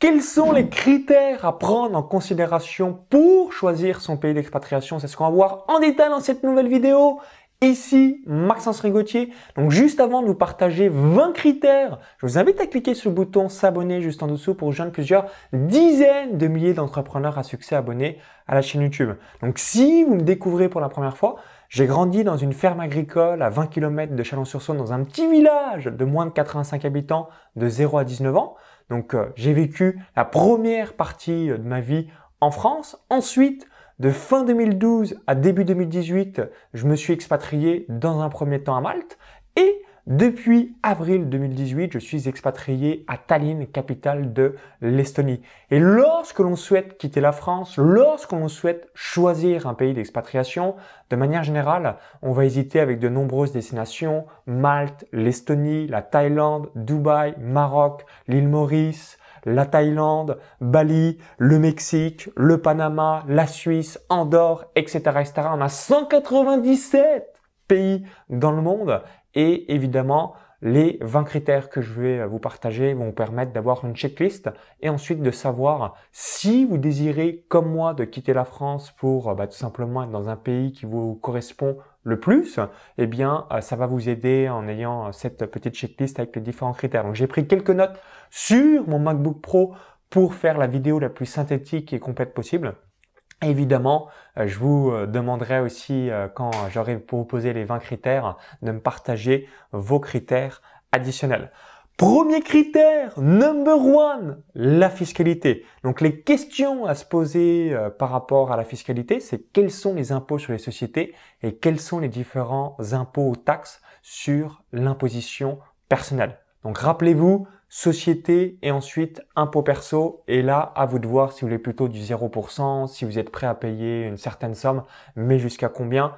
Quels sont les critères à prendre en considération pour choisir son pays d'expatriation? C'est ce qu'on va voir en détail dans cette nouvelle vidéo. Ici, Maxence Rigotier. Donc, juste avant de vous partager 20 critères, je vous invite à cliquer sur le bouton s'abonner juste en dessous pour rejoindre plusieurs dizaines de milliers d'entrepreneurs à succès abonnés à la chaîne YouTube. Donc, si vous me découvrez pour la première fois, j'ai grandi dans une ferme agricole à 20 km de Chalon-sur-Saône dans un petit village de moins de 85 habitants de 0 à 19 ans. Donc, j'ai vécu la première partie de ma vie en France. Ensuite, de fin 2012 à début 2018, je me suis expatrié dans un premier temps à Malte. Et depuis avril 2018, je suis expatrié à Tallinn, capitale de l'Estonie. Et lorsque l'on souhaite quitter la France, lorsque l'on souhaite choisir un pays d'expatriation, de manière générale, on va hésiter avec de nombreuses destinations, Malte, l'Estonie, la Thaïlande, Dubaï, Maroc, l'île Maurice, la Thaïlande, Bali, le Mexique, le Panama, la Suisse, Andorre, etc., etc. On a 197 pays dans le monde et évidemment, les 20 critères que je vais vous partager vont vous permettre d'avoir une checklist et ensuite de savoir si vous désirez, comme moi, de quitter la France pour tout simplement être dans un pays qui vous correspond le plus, eh bien, ça va vous aider en ayant cette petite checklist avec les différents critères. Donc, j'ai pris quelques notes sur mon MacBook Pro pour faire la vidéo la plus synthétique et complète possible. Évidemment, je vous demanderai aussi, quand j'aurai proposé les 20 critères, de me partager vos critères additionnels. Premier critère, number one, la fiscalité. Donc, les questions à se poser par rapport à la fiscalité, c'est quels sont les impôts sur les sociétés et quels sont les différents impôts ou taxes sur l'imposition personnelle. Donc, rappelez-vous, société et ensuite impôt perso. Et là, à vous de voir si vous voulez plutôt du 0%, si vous êtes prêt à payer une certaine somme, mais jusqu'à combien.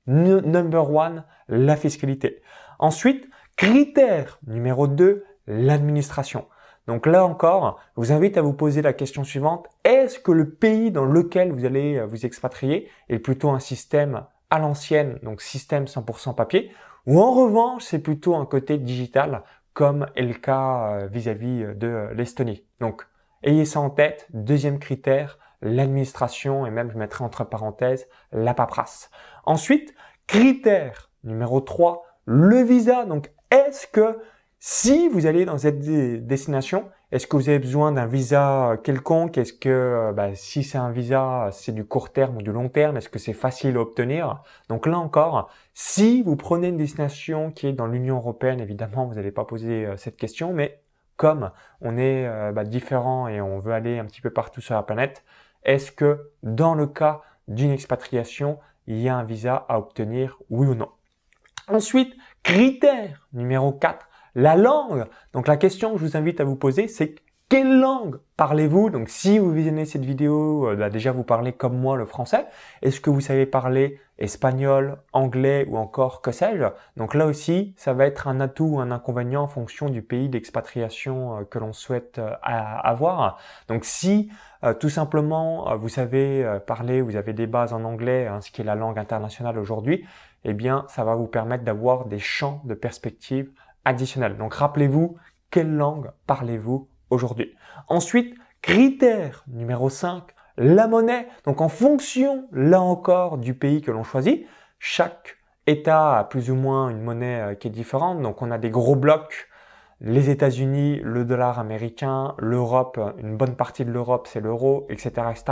Number one, la fiscalité. Ensuite, critère numéro 2, l'administration. Donc là encore, je vous invite à vous poser la question suivante. Est-ce que le pays dans lequel vous allez vous expatrier est plutôt un système à l'ancienne, donc système 100% papier, ou en revanche, c'est plutôt un côté digital, comme est le cas vis-à-vis de l'Estonie. Donc, ayez ça en tête. Deuxième critère, l'administration et même, je mettrai entre parenthèses, la paperasse. Ensuite, critère numéro 3, le visa. Donc, est-ce que si vous allez dans cette destination, est-ce que vous avez besoin d'un visa quelconque? Est-ce que si c'est un visa, c'est du court terme ou du long terme? Est-ce que c'est facile à obtenir? Donc là encore, si vous prenez une destination qui est dans l'Union européenne, évidemment, vous n'allez pas poser cette question, mais comme on est différent et on veut aller un petit peu partout sur la planète, est-ce que dans le cas d'une expatriation, il y a un visa à obtenir, oui ou non? Ensuite, critère numéro 4, la langue. Donc la question que je vous invite à vous poser, c'est quelle langue parlez-vous? Donc si vous visionnez cette vidéo, déjà vous parlez comme moi le français. Est-ce que vous savez parler espagnol, anglais ou encore que sais-je? Donc là aussi, ça va être un atout ou un inconvénient en fonction du pays d'expatriation que l'on souhaite avoir. Donc si tout simplement vous savez parler, vous avez des bases en anglais, ce qui est la langue internationale aujourd'hui, eh bien ça va vous permettre d'avoir des champs de perspective additionnels. Donc rappelez-vous, quelle langue parlez-vous aujourd'hui? Ensuite, critère numéro 5, la monnaie. Donc en fonction, là encore, du pays que l'on choisit, chaque État a plus ou moins une monnaie qui est différente. Donc on a des gros blocs, les États-Unis, le dollar américain, l'Europe, une bonne partie de l'Europe, c'est l'euro, etc., etc.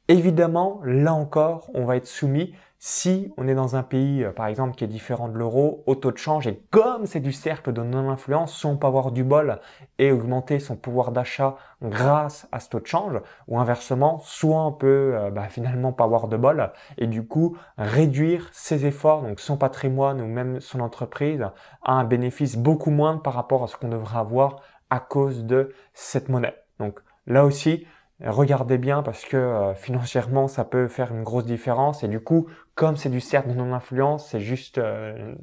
Évidemment, là encore, on va être soumis si on est dans un pays, par exemple, qui est différent de l'euro, au taux de change, et comme c'est du cercle de non-influence, soit on peut avoir du bol et augmenter son pouvoir d'achat grâce à ce taux de change, ou inversement, soit on peut finalement pas avoir de bol et du coup réduire ses efforts, donc son patrimoine ou même son entreprise, à un bénéfice beaucoup moindre par rapport à ce qu'on devrait avoir à cause de cette monnaie. Donc là aussi, regardez bien parce que financièrement, ça peut faire une grosse différence. Et du coup, comme c'est du cercle de non-influence, c'est juste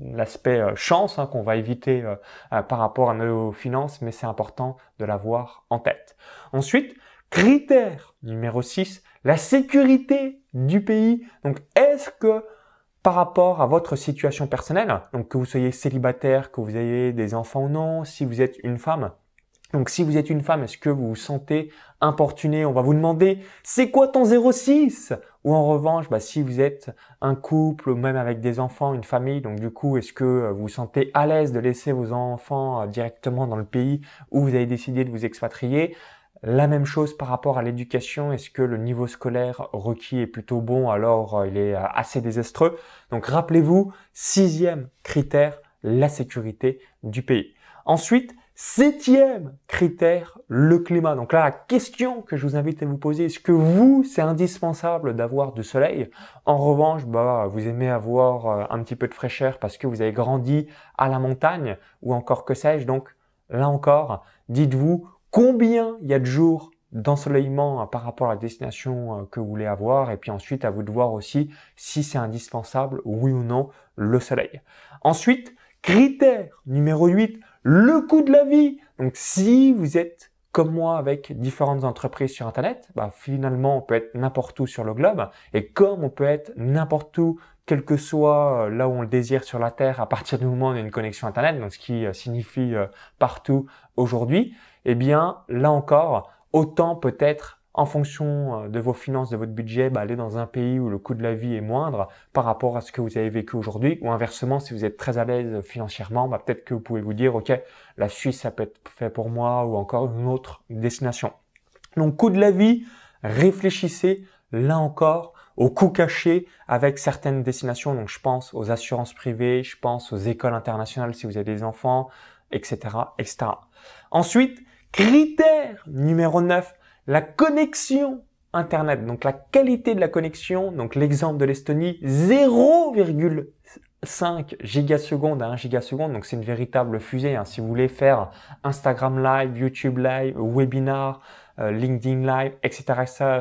l'aspect chance qu'on va éviter par rapport à nos finances, mais c'est important de l'avoir en tête. Ensuite, critère numéro 6, la sécurité du pays. Donc, est-ce que par rapport à votre situation personnelle, donc que vous soyez célibataire, que vous ayez des enfants ou non, si vous êtes une femme, Donc, si vous êtes une femme, est-ce que vous vous sentez importuné? On va vous demander, c'est quoi ton 06? Ou en revanche, si vous êtes un couple, ou même avec des enfants, une famille, donc du coup, est-ce que vous vous sentez à l'aise de laisser vos enfants directement dans le pays où vous avez décidé de vous expatrier? La même chose par rapport à l'éducation. Est-ce que le niveau scolaire requis est plutôt bon? Alors, il est assez désastreux. Donc, rappelez-vous, 6e critère, la sécurité du pays. Ensuite, 7e critère, le climat. Donc là, la question que je vous invite à vous poser, est-ce que vous, c'est indispensable d'avoir du soleil? En revanche, vous aimez avoir un petit peu de fraîcheur parce que vous avez grandi à la montagne ou encore que sais-je. Donc là encore, dites-vous combien il y a de jours d'ensoleillement par rapport à la destination que vous voulez avoir. Et puis ensuite, à vous de voir aussi si c'est indispensable, oui ou non, le soleil. Ensuite, critère numéro 8, le coût de la vie. Donc, si vous êtes comme moi avec différentes entreprises sur Internet, finalement, on peut être n'importe où sur le globe. Et comme on peut être n'importe où, quel que soit là où on le désire sur la Terre, à partir du moment où on a une connexion Internet, donc ce qui signifie partout aujourd'hui, eh bien, là encore, autant peut-être en fonction de vos finances, de votre budget, aller dans un pays où le coût de la vie est moindre par rapport à ce que vous avez vécu aujourd'hui. Ou inversement, si vous êtes très à l'aise financièrement, peut-être que vous pouvez vous dire, OK, la Suisse, ça peut être fait pour moi ou encore une autre destination. Donc, coût de la vie, réfléchissez là encore au coût caché avec certaines destinations. Donc, je pense aux assurances privées, je pense aux écoles internationales si vous avez des enfants, etc., etc. Ensuite, critère numéro 9, la connexion Internet, donc la qualité de la connexion, donc l'exemple de l'Estonie, 0,5 gigasecondes à 1 gigaseconde, donc c'est une véritable fusée. Si vous voulez faire Instagram Live, YouTube Live, Webinar, LinkedIn Live, etc., etc.,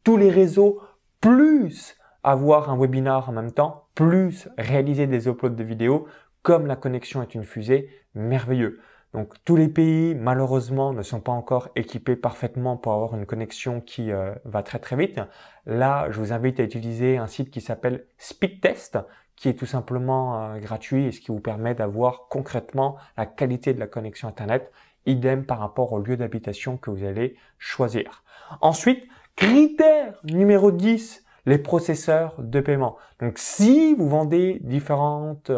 tous les réseaux, plus avoir un webinar en même temps, plus réaliser des uploads de vidéos, comme la connexion est une fusée, merveilleux. Donc tous les pays, malheureusement, ne sont pas encore équipés parfaitement pour avoir une connexion qui va très très vite. Là, je vous invite à utiliser un site qui s'appelle Speedtest, qui est tout simplement gratuit et ce qui vous permet d'avoir concrètement la qualité de la connexion Internet, idem par rapport au lieu d'habitation que vous allez choisir. Ensuite, critère numéro 10, les processeurs de paiement. Donc, si vous vendez différentes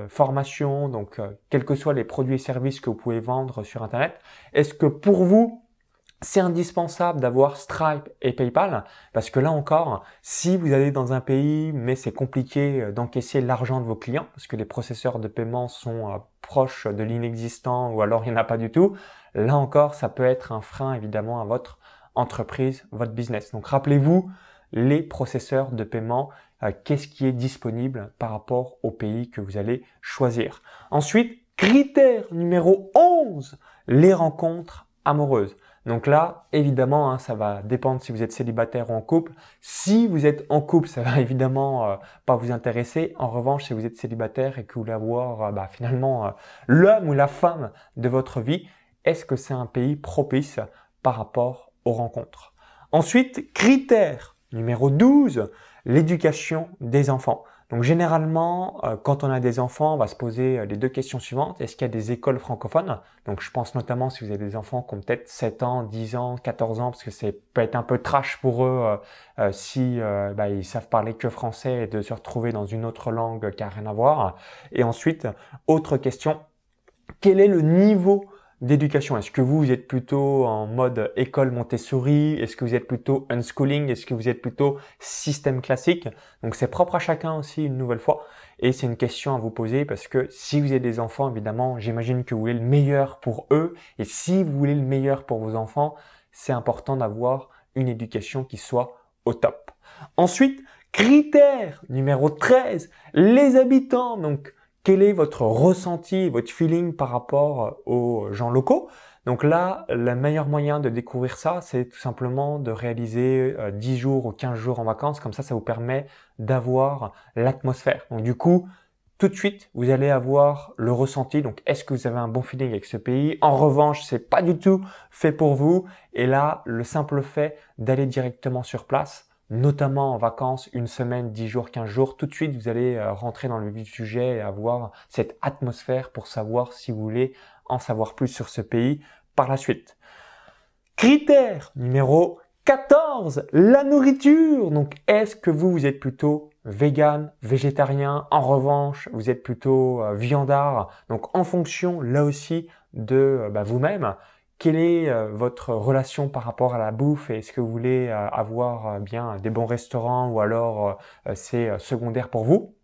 formations, donc quels que soient les produits et services que vous pouvez vendre sur Internet, est-ce que pour vous, c'est indispensable d'avoir Stripe et PayPal? Parce que là encore, si vous allez dans un pays, mais c'est compliqué d'encaisser l'argent de vos clients, parce que les processeurs de paiement sont proches de l'inexistant ou alors il n'y en a pas du tout, là encore, ça peut être un frein évidemment à votre entreprise, votre business. Donc, rappelez-vous, les processeurs de paiement, qu'est-ce qui est disponible par rapport au pays que vous allez choisir. Ensuite, critère numéro 11, les rencontres amoureuses. Donc là, évidemment, ça va dépendre si vous êtes célibataire ou en couple. Si vous êtes en couple, ça va évidemment pas vous intéresser. En revanche, si vous êtes célibataire et que vous voulez avoir finalement l'homme ou la femme de votre vie, est-ce que c'est un pays propice par rapport aux rencontres? Ensuite, critère numéro 12, l'éducation des enfants. Donc généralement, quand on a des enfants, on va se poser les deux questions suivantes. Est-ce qu'il y a des écoles francophones? Donc je pense notamment si vous avez des enfants qui ont peut-être 7 ans, 10 ans, 14 ans, parce que c'est peut être un peu trash pour eux si ils savent parler que français et de se retrouver dans une autre langue qui n'a rien à voir. Et ensuite, autre question, quel est le niveau d'éducation? Est-ce que vous êtes plutôt en mode école Montessori? Est-ce que vous êtes plutôt unschooling? Est-ce que vous êtes plutôt système classique? Donc c'est propre à chacun aussi une nouvelle fois. Et c'est une question à vous poser parce que si vous avez des enfants, évidemment, j'imagine que vous voulez le meilleur pour eux. Et si vous voulez le meilleur pour vos enfants, c'est important d'avoir une éducation qui soit au top. Ensuite, critère numéro 13, les habitants. Donc, quel est votre ressenti, votre feeling par rapport aux gens locaux? Donc là, le meilleur moyen de découvrir ça, c'est tout simplement de réaliser 10 jours ou 15 jours en vacances. Comme ça vous permet d'avoir l'atmosphère. Donc du coup, tout de suite, vous allez avoir le ressenti. Donc, est-ce que vous avez un bon feeling avec ce pays? En revanche, c'est pas du tout fait pour vous. Et là, le simple fait d'aller directement sur place, notamment en vacances, une semaine, 10 jours, 15 jours, tout de suite, vous allez rentrer dans le vif du sujet et avoir cette atmosphère pour savoir si vous voulez en savoir plus sur ce pays par la suite. Critère numéro 14, la nourriture. Donc, est-ce que vous êtes plutôt vegan, végétarien? En revanche, vous êtes plutôt viandard. Donc, en fonction, là aussi, de vous-même, quelle est votre relation par rapport à la bouffe? Est-ce que vous voulez avoir bien des bons restaurants ou alors c'est secondaire pour vous?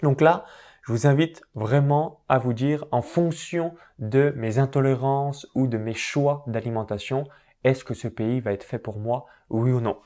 Donc là, je vous invite vraiment à vous dire en fonction de mes intolérances ou de mes choix d'alimentation, est-ce que ce pays va être fait pour moi, oui ou non?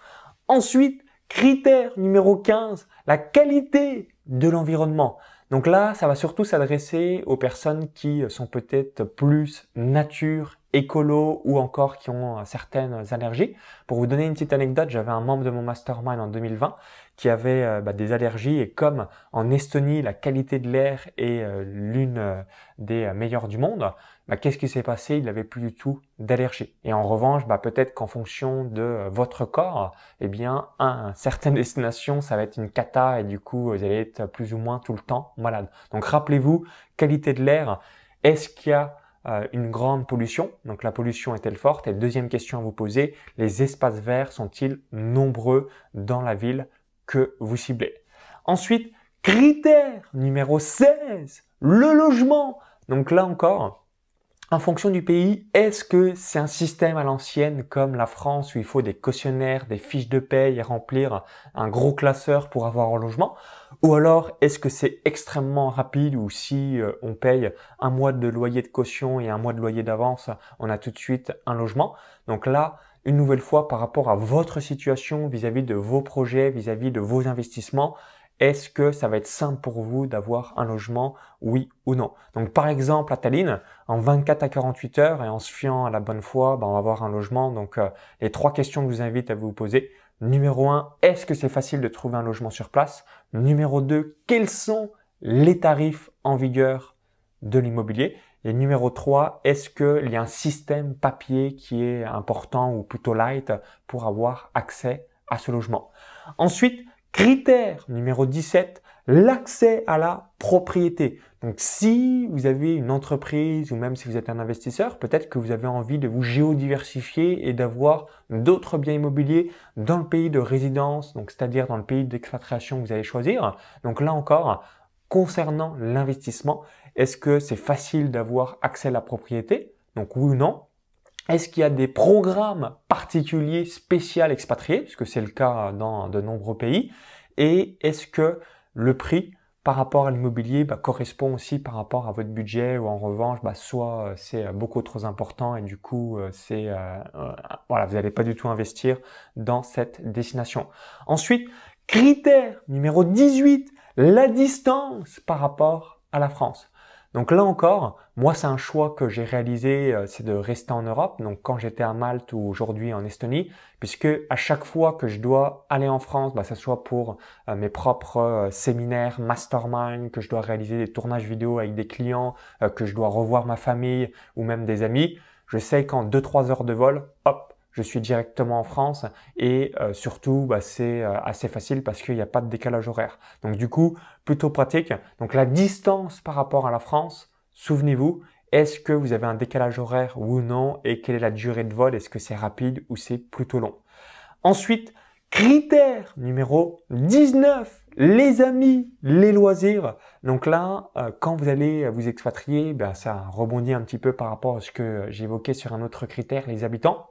Ensuite, critère numéro 15, la qualité de l'environnement. Donc là, ça va surtout s'adresser aux personnes qui sont peut-être plus nature, écolo ou encore qui ont certaines allergies. Pour vous donner une petite anecdote, j'avais un membre de mon mastermind en 2020 qui avait des allergies et comme en Estonie, la qualité de l'air est l'une des meilleures du monde, qu'est-ce qui s'est passé? Il n'avait plus du tout d'allergie. Et en revanche, peut-être qu'en fonction de votre corps, eh bien, à certaines destinations, ça va être une cata et du coup, vous allez être plus ou moins tout le temps malade. Donc, rappelez-vous, qualité de l'air, est-ce qu'il y a une grande pollution? Donc, la pollution est-elle forte? Et deuxième question à vous poser, les espaces verts sont-ils nombreux dans la ville que vous ciblez? Ensuite, critère numéro 16, le logement. Donc là encore, en fonction du pays, est-ce que c'est un système à l'ancienne comme la France où il faut des cautionnaires, des fiches de paye et remplir un gros classeur pour avoir un logement? Ou alors est-ce que c'est extrêmement rapide où si on paye un mois de loyer de caution et un mois de loyer d'avance, on a tout de suite un logement? Donc là, une nouvelle fois par rapport à votre situation vis-à-vis de vos projets, vis-à-vis de vos investissements, est-ce que ça va être simple pour vous d'avoir un logement, oui ou non? Donc par exemple à Tallinn, en 24 à 48 heures et en se fiant à la bonne foi, on va avoir un logement. Donc les trois questions que je vous invite à vous poser. Numéro 1, est-ce que c'est facile de trouver un logement sur place? Numéro 2, quels sont les tarifs en vigueur de l'immobilier? Et numéro 3, est-ce qu'il y a un système papier qui est important ou plutôt light pour avoir accès à ce logement? Ensuite, critère numéro 17, l'accès à la propriété. Donc, si vous avez une entreprise ou même si vous êtes un investisseur, peut-être que vous avez envie de vous géodiversifier et d'avoir d'autres biens immobiliers dans le pays de résidence, donc c'est-à-dire dans le pays d'expatriation que vous allez choisir. Donc là encore, concernant l'investissement, est-ce que c'est facile d'avoir accès à la propriété? Donc oui ou non? Est-ce qu'il y a des programmes particuliers spéciaux expatriés, puisque c'est le cas dans de nombreux pays? Et est-ce que le prix par rapport à l'immobilier correspond aussi par rapport à votre budget ou en revanche, soit c'est beaucoup trop important et du coup, voilà, vous n'allez pas du tout investir dans cette destination. Ensuite, critère numéro 18, la distance par rapport à la France. Donc là encore, moi c'est un choix que j'ai réalisé, c'est de rester en Europe. Donc quand j'étais à Malte ou aujourd'hui en Estonie, puisque à chaque fois que je dois aller en France, ça soit pour mes propres séminaires, mastermind, que je dois réaliser des tournages vidéo avec des clients, que je dois revoir ma famille ou même des amis, je sais qu'en 2-3 heures de vol, hop, je suis directement en France et surtout c'est assez facile parce qu'il n'y a pas de décalage horaire. Donc du coup, plutôt pratique. Donc la distance par rapport à la France, souvenez-vous, est-ce que vous avez un décalage horaire ou non et quelle est la durée de vol? Est-ce que c'est rapide ou c'est plutôt long? Ensuite, critère numéro 19, les amis, les loisirs. Donc là, quand vous allez vous expatrier, ça rebondit un petit peu par rapport à ce que j'évoquais sur un autre critère, les habitants.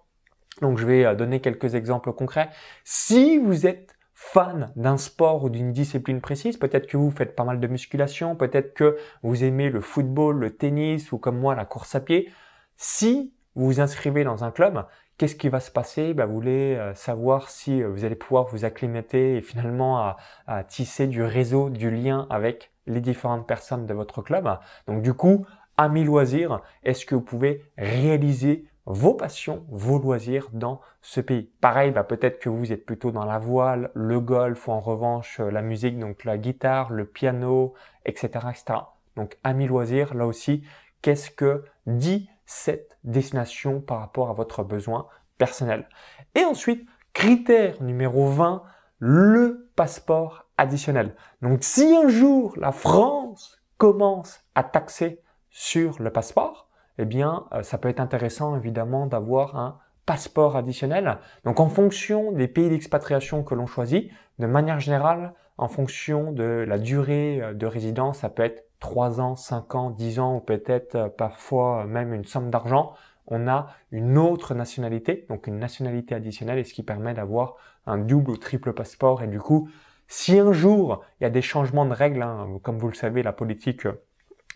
Donc, je vais donner quelques exemples concrets. Si vous êtes fan d'un sport ou d'une discipline précise, peut-être que vous faites pas mal de musculation, peut-être que vous aimez le football, le tennis ou comme moi la course à pied. Si vous vous inscrivez dans un club, qu'est-ce qui va se passer? Vous voulez savoir si vous allez pouvoir vous acclimater et finalement à tisser du réseau, du lien avec les différentes personnes de votre club. Donc du coup, amis loisirs, est-ce que vous pouvez réaliser vos passions, vos loisirs dans ce pays? Pareil, peut-être que vous êtes plutôt dans la voile, le golf ou en revanche la musique, donc la guitare, le piano, etc., etc. Donc, amis loisirs, là aussi, qu'est-ce que dit cette destination par rapport à votre besoin personnel? Et ensuite, critère numéro 20, le passeport additionnel. Donc, si un jour la France commence à taxer sur le passeport, eh bien, ça peut être intéressant évidemment d'avoir un passeport additionnel. Donc, en fonction des pays d'expatriation que l'on choisit, de manière générale, en fonction de la durée de résidence, ça peut être 3 ans, 5 ans, 10 ans ou peut-être parfois même une somme d'argent. On a une autre nationalité, donc une nationalité additionnelle, et ce qui permet d'avoir un double ou triple passeport. Et du coup, si un jour il y a des changements de règles, comme vous le savez, la politique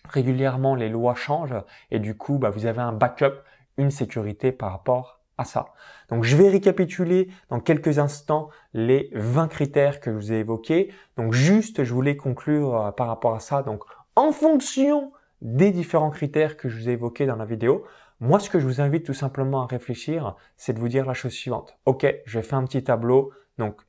régulièrement, les lois changent, et du coup, vous avez un backup, une sécurité par rapport à ça. Donc, je vais récapituler dans quelques instants les 20 critères que je vous ai évoqués. Donc, juste, je voulais conclure par rapport à ça. Donc, en fonction des différents critères que je vous ai évoqués dans la vidéo, moi, ce que je vous invite tout simplement à réfléchir, c'est de vous dire la chose suivante. Ok, je vais faire un petit tableau. Donc,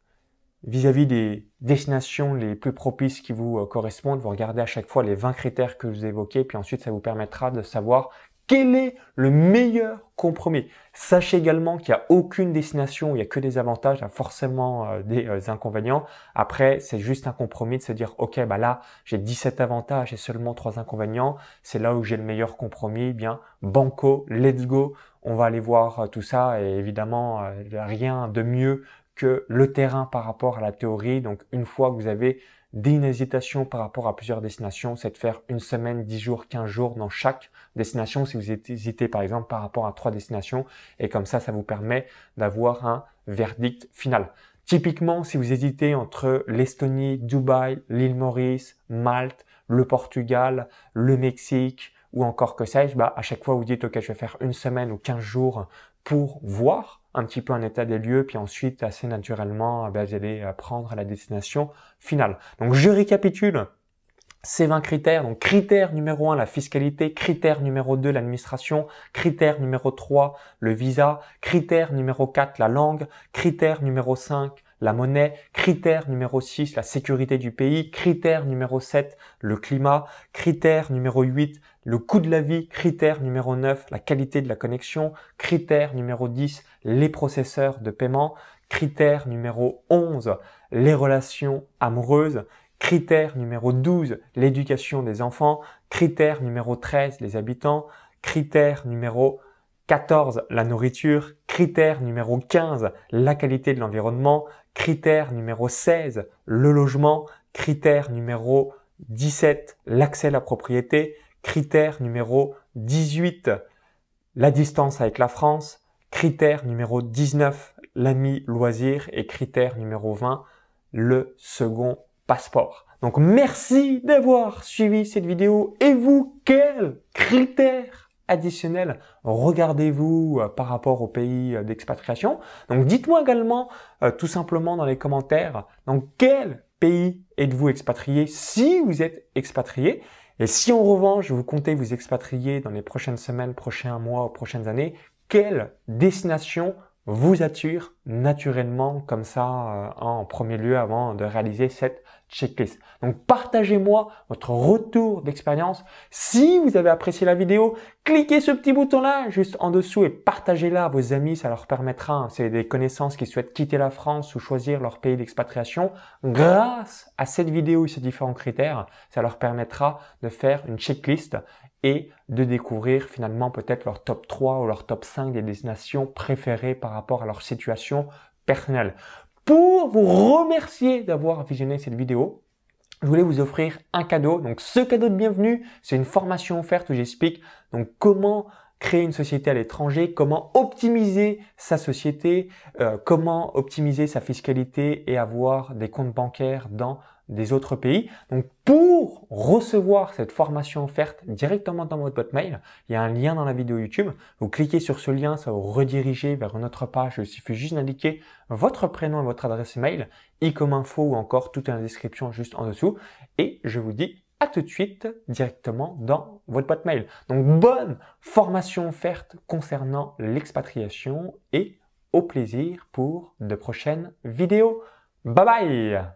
vis-à-vis des destinations les plus propices qui vous correspondent, vous regardez à chaque fois les 20 critères que je vous ai évoqués, puis ensuite, ça vous permettra de savoir quel est le meilleur compromis. Sachez également qu'il n'y a aucune destination où il n'y a que des avantages, il y a forcément des inconvénients. Après, c'est juste un compromis de se dire, ok, là, j'ai 17 avantages et seulement 3 inconvénients. C'est là où j'ai le meilleur compromis. Bien, banco, let's go. On va aller voir tout ça et évidemment, rien de mieux que le terrain par rapport à la théorie. Donc, une fois que vous avez une hésitation par rapport à plusieurs destinations, c'est de faire une semaine, 10 jours, 15 jours dans chaque destination si vous hésitez par exemple par rapport à 3 destinations et comme ça vous permet d'avoir un verdict final. Typiquement, si vous hésitez entre l'Estonie, Dubaï, l'île Maurice, Malte, le Portugal, le Mexique ou encore que sais-je, à chaque fois vous dites ok, je vais faire une semaine ou 15 jours pour voir un petit peu un état des lieux, puis ensuite, assez naturellement, vous allez prendre la destination finale. Donc, je récapitule ces 20 critères. Donc, critère numéro 1, la fiscalité. Critère numéro 2, l'administration. Critère numéro 3, le visa. Critère numéro 4, la langue. Critère numéro 5, la monnaie. Critère numéro 6, la sécurité du pays. Critère numéro 7, le climat. Critère numéro 8, le coût de la vie. Critère numéro 9, la qualité de la connexion. Critère numéro 10, les processeurs de paiement. Critère numéro 11, les relations amoureuses. Critère numéro 12, l'éducation des enfants. Critère numéro 13, les habitants. Critère numéro 14, la nourriture. Critère numéro 15, la qualité de l'environnement. Critère numéro 16, le logement. Critère numéro 17, l'accès à la propriété. Critère numéro 18, la distance avec la France. Critère numéro 19, l'ami loisir. Et critère numéro 20, le second passeport. Donc, merci d'avoir suivi cette vidéo. Et vous, quels critères additionnels regardez-vous par rapport au pays d'expatriation? Donc, dites-moi également tout simplement dans les commentaires dans quel pays êtes-vous expatrié si vous êtes expatrié. Et si en revanche, vous comptez vous expatrier dans les prochaines semaines, prochains mois ou prochaines années, quelle destination vous attire naturellement comme ça en premier lieu avant de réaliser cette checklist. Donc partagez-moi votre retour d'expérience. Si vous avez apprécié la vidéo, cliquez ce petit bouton là juste en dessous et partagez-la à vos amis. Ça leur permettra, c'est des connaissances qui souhaitent quitter la France ou choisir leur pays d'expatriation. Grâce à cette vidéo et ces différents critères, ça leur permettra de faire une checklist et de découvrir finalement peut-être leur top 3 ou leur top 5 des destinations préférées par rapport à leur situation personnelle. Pour vous remercier d'avoir visionné cette vidéo, je voulais vous offrir un cadeau. Donc ce cadeau de bienvenue, c'est une formation offerte où j'explique donc comment créer une société à l'étranger, comment optimiser sa société, comment optimiser sa fiscalité et avoir des comptes bancaires dans des autres pays. Donc, pour recevoir cette formation offerte directement dans votre boîte mail, il y a un lien dans la vidéo YouTube. Vous cliquez sur ce lien, ça va vous rediriger vers une autre page. Il suffit juste d'indiquer votre prénom et votre adresse email, i comme info ou encore tout est dans la description juste en dessous. Et je vous dis à tout de suite directement dans votre boîte mail. Donc, bonne formation offerte concernant l'expatriation et au plaisir pour de prochaines vidéos. Bye bye!